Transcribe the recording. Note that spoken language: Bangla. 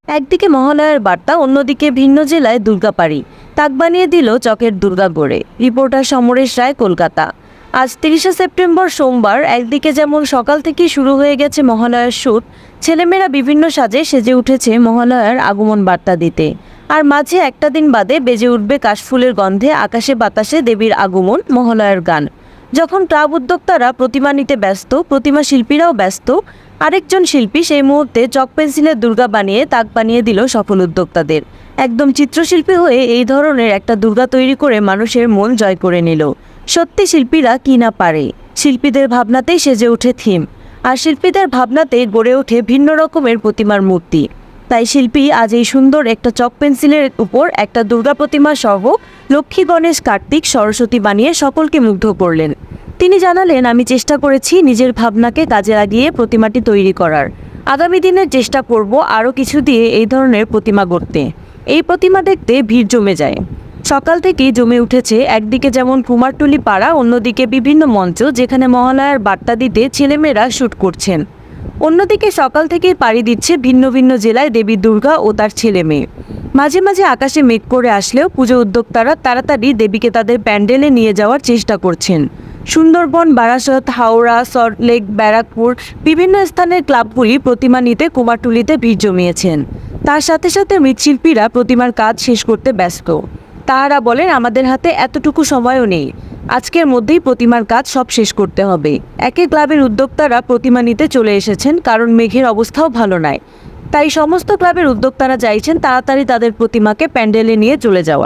একদিকে মহালয়ার বার্তা, অন্যদিকে ভিন্ন জেলায় দুর্গা পাড়ি তাক বানিয়ে দিল চকের দুর্গা গড়ে। রিপোর্টার সমরেশ রায়, কলকাতা। আজ 30শে সেপ্টেম্বর সোমবার। একদিকে যেমন সকাল থেকেই শুরু হয়ে গেছে মহালয়ার শুট, ছেলেমেয়েরা বিভিন্ন সাজে সেজে উঠেছে মহালয়ার আগমন বার্তা দিতে। আর মাঝে একটা দিন বাদে বেজে উঠবে কাশফুলের গন্ধে আকাশে বাতাসে দেবীর আগমন, মহালয়ার গান। যখন ক্লাব উদ্যোক্তারা প্রতিমা নিতে ব্যস্ত, প্রতিমা শিল্পীরাও ব্যস্ত। আরেকজন শিল্পী সেই মুহূর্তে চক পেন্সিলের দুর্গা বানিয়ে তাক বানিয়ে দিল সফল উদ্যোক্তাদের। একদম চিত্রশিল্পী হয়ে এই ধরনের একটা দুর্গা তৈরি করে মানুষের মন জয় করে নিল। সত্যি শিল্পীরা কি না পারে। শিল্পীদের ভাবনাতেই সেজে ওঠে থিম, আর শিল্পীদের ভাবনাতে গড়ে ওঠে ভিন্ন রকমের প্রতিমার মূর্তি। তাই শিল্পী আজ এই সুন্দর একটা চক পেন্সিলের উপর একটা দুর্গা প্রতিমা সহ লক্ষ্মী, গণেশ, কার্তিক, সরস্বতী বানিয়ে সকলকে মুগ্ধ করলেন। তিনি জানালেন, আমি চেষ্টা করেছি নিজের ভাবনাকে কাজে লাগিয়ে প্রতিমাটি তৈরি করার। আগামী দিনের চেষ্টা করব আরও কিছু দিয়ে এই ধরনের প্রতিমা গড়তে। এই প্রতিমা দেখতে ভিড় জমে যায়। সকাল থেকেই জমে উঠেছে একদিকে যেমন কুমারটুলি পাড়া, অন্যদিকে বিভিন্ন মঞ্চ যেখানে মহালয়ার বার্তা দিতে ছেলেমেয়েরা শ্যুট করছেন। অন্যদিকে সকাল থেকেই পাড়ি দিচ্ছে ভিন্ন ভিন্ন জেলায় দেবী দুর্গা ও তার ছেলে মেয়ে। মাঝে মাঝে আকাশে মেঘ করে আসলেও পুজো উদ্যোক্তারা তাড়াতাড়ি দেবীকে তাদের প্যান্ডেলে নিয়ে যাওয়ার চেষ্টা করছেন। সুন্দরবন, বারাসত, হাওড়া, সল্টলেক, ব্যারাকপুর বিভিন্ন স্থানের ক্লাবগুলি প্রতিমা নিতে কুমারটুলিতে ভিড় জমিয়েছেন। তার সাথে সাথে মৃৎশিল্পীরা প্রতিমার কাজ শেষ করতে ব্যস্ত। তাহারা বলেন, আমাদের হাতে এতটুকু সময়ও নেই, আজকের মধ্যেই প্রতিমার কাজ সব শেষ করতে হবে। একে ক্লাবের উদ্যোক্তারা প্রতিমা নিতে চলে এসেছেন, কারণ মেঘের অবস্থাও ভালো নয়। তাই সমস্ত ক্লাবের উদ্যোক্তারা চাইছেন তাড়াতাড়ি তাদের প্রতিমাকে প্যান্ডেলে নিয়ে চলে যাওয়ার।